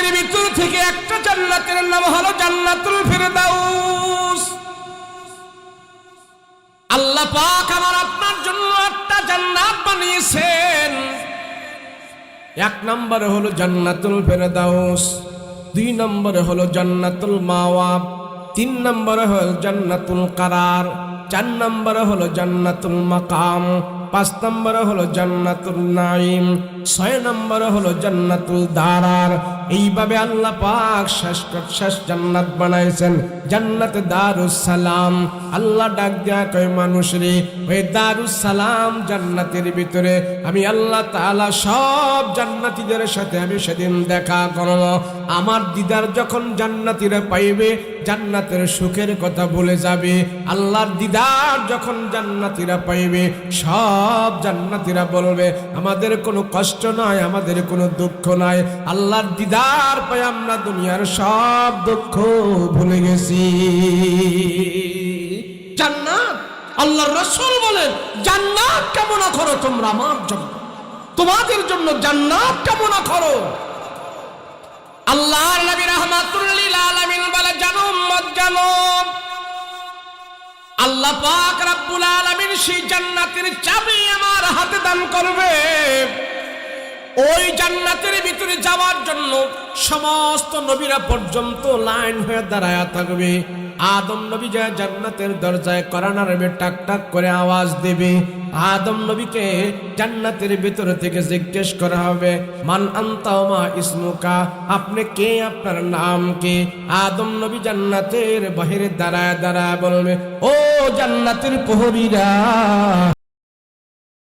জান্নাতের ভিতর থেকে একটা জান্নাতের নাম হলো জান্নাতুল ফিরদাউস। আল্লাহ পাক আমার আপনার জন্য একটা জান্নাত বানিয়েছেন। এক নম্বরে হলো জান্নাতুল ফিরদাউস, দুই নম্বরে হলো জান্নাতুল মাওয়া, তিন নম্বরে হলো জান্নাতুল কারার, চার নম্বরে হলো জান্নাতুল মাকাম, পাঁচ নম্বরে হলো জান্নাতুল নাঈম, ছয় নম্বরে হলো জান্নাতুল দারার। এইভাবে আল্লাহ পাক শেষ জান্নাত বানাইছেন জান্নাতে দারুস সালাম। আল্লাহ ডাক দেয়া কয় মানুষ রে, ওই দারুস সালাম জান্নাতের ভিতরে আমি আল্লাহ তাআলা সব জান্নাতীদের সাথে আমি সেদিন দেখা করব। আমার দিদার যখন জান্নাতীরা পাইবে জান্নাতের সুখের কথা ভুলে যাবে। আল্লাহর দিদার যখন জান্নাতীরা পাইবে সব জান্নাতীরা বলবে আমাদের কোনো কষ্ট নাই, আমাদের কোনো দুঃখ নাই। আল্লাহর দিদার পাই আমরা দুনিয়ার সব দুঃখ ভুলে গেছি। জান্নাত, আল্লাহর রাসূল বলেন জান্নাত কামনা করো তোমরা আমার জন্য, তোমাদের জন্য জান্নাত কামনা করো। আল্লাহর নবী রাহমাতুল লিল আলামিন বলে জানো উম্মত জানো, আল্লাহ পাক রব্বুল আলামিন সেই জান্নাতের চাবি আমার হাতে দান করবে। ওই জান্নাতের ভিতরে যাওয়ার জন্য সমস্ত নবীরা পর্যন্ত লাইন হয়ে দাঁড়ায় থাকবে। আদম নবী যায় জান্নাতের দরজায় কোরআন আরবে টাক টাক করে আওয়াজ দেবে। আদম নবীকে জান্নাতের ভিতর থেকে জিজ্ঞেস করা হবে মান আনতা ওয়া মা ইসমুকা, আপনি কে, আপনার নাম কি? আদম নবী জান্নাতের বাহিরে দাঁড়ায় দাঁড়ায় বলবে ও জান্নাতের প্রহরীরা,